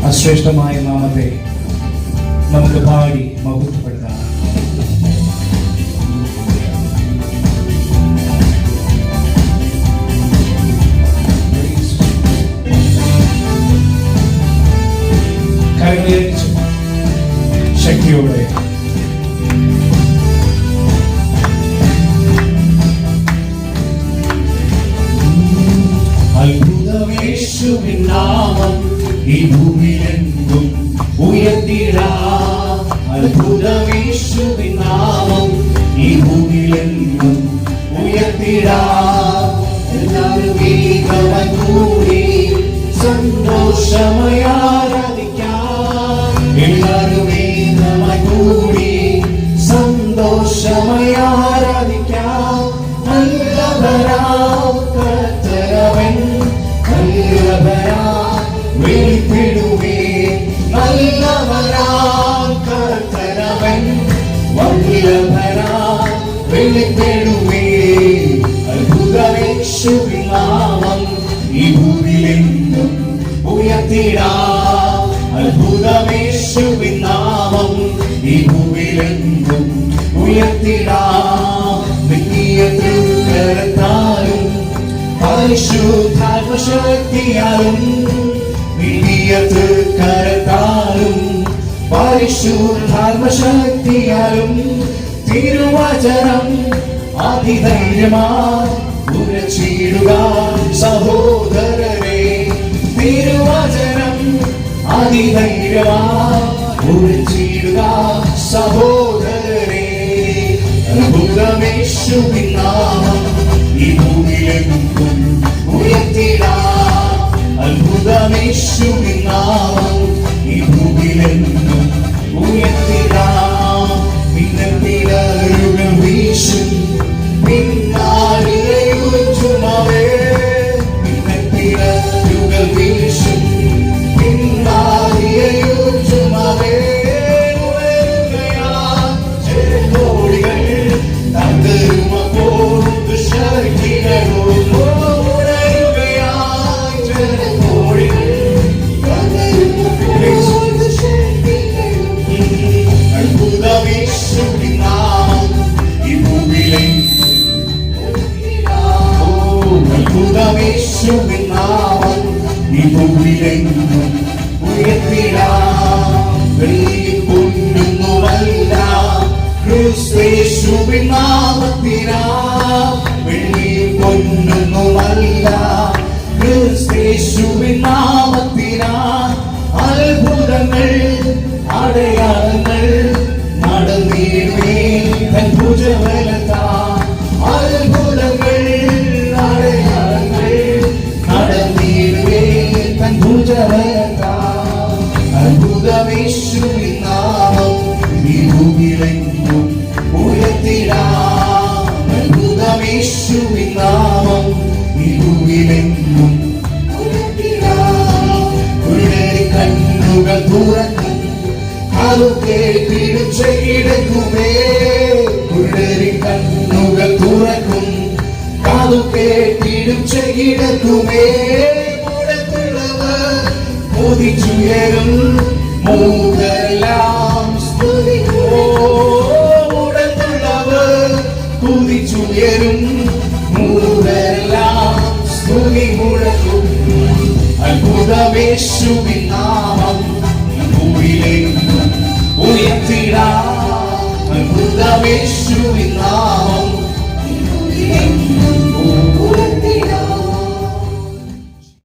അശ്രേഷ്ഠമായ നാമത്തെ നമുക്ക് പാടി മഹത്വപ്പെടുത്താം. കരങ്ങളേൽപ്പിച്ച് ശക്തിയോടെ അത്ഭുതമേശുവിൻ നാമം ഈ ഭൂമിയിലെങ്ങും ഉയർത്തിടാം. അത്ഭുതമേശുവിൻ നാമം ഈ ഭൂമിയിലെങ്ങും ഉയർത്തിടാം. എല്ലാവരും ഏകമായി കൂടി സന്തോഷമായി ആരാധിക്കാം. എല്ലാവരും ഏകമായി കൂടി സന്തോഷമായി ആരാധിക്കാം. നല്ലവരാം കർത്തരവൻ നല്ലവരാം വെളിപ്പെടുവേ. നല്ലവരാം കർത്തരവൻ വല്ലഭരാം വെളിപ്പെടുവേ. അത്ഭുതമേശുവിൻ നാമം ഈ ഭൂമിയിലെങ്ങും ഉയർത്തിടാം. അത്ഭുതമേശുവിൻ നാമം ഈ ഭൂമിയിലെങ്ങും ഉയർത്തിടാം. നിത്യ തൃക്കരത്താലും പരിശുദ്ധാത്മശക്തിയാലും നിത്യ തൃക്കരത്താലും പരിശുദ്ധാത്മശക്തിയാലും തിരുവചനം അതിധൈര്യമായി ഉരച്ചിടുക സഹോദരരെ. തിരുവചനം അതിധൈര്യമായി ഉരച്ചിടുക സഹോദരരെ. അത്ഭുതമേശുവിൻ നാമം ഈ ഭൂമിയിലെങ്ങും ഉയർത്തിടാം. അത്ഭുതമേശുവിൻ നാമം ഈ ഭൂമിയിലെങ്ങും ഉയർത്തിടാം. പിന്നത്തിടരുകൾ വീശും പിന്നാലിയുറ്റുമവേ. പിന്നത്തിടരുകൾ വീശും പിന്നാലിയുറ്റുമവേ. കോടികൾ തകരുമപ്പോൾ അത്ഭുതമേശുവിൻ നാമം ഈ ഭൂമിയിലെങ്ങും ഉയർത്തിടാം. വെള്ളിയും പൊന്നൊന്നുമല്ല ക്രിസ്തേശുവിൻ നാമത്തിനാം. വെള്ളിയും പൊന്നൊന്നുമല്ല ക്രിസ്തേശുവിൻ നാമത്തിനാം. അത്ഭുതങ്ങൾ അടയാളങ്ങൾ നടന്നിടുവേ തൻ ഭുജബലത്താൽ. അത്ഭുതങ്ങൾ അടയാളങ്ങൾ നടന്നിടുവേ തൻ ഭുജബലത്താൽ. അത്ഭുതമേശുവിൻ നാമം ഈ ഭൂമിയിലെങ്ങും ഉയർത്തിടാം. അത്ഭുതമേശുവിൻ നാമം ഈ ഭൂമിയിലെങ്ങും ഉയർത്തിടാം. കുരുടരി കണ്ണുകൾ തുറക്കും അത് കേട്ടിടും ചെയ്തെടുക്കുമേ. കുരുടരി കണ്ണുകൾ തുറക്കും അത് കേട്ടിടും ചെയ്തെടുക്കുമേ. മുടത്തുള്ളവർ കൊതിച്ചുയരും മൂകരെല്ലാം മുടത്തുള്ളവർ കൊതിച്ചുയരും മൂകരെല്ലാം സ്തുതി മുഴക്കും. അത്ഭുതമേശുവിൻ നാമം ഭൂമിയിലെങ്ങും ഉയർത്തിടാം. അത്ഭുതമേശു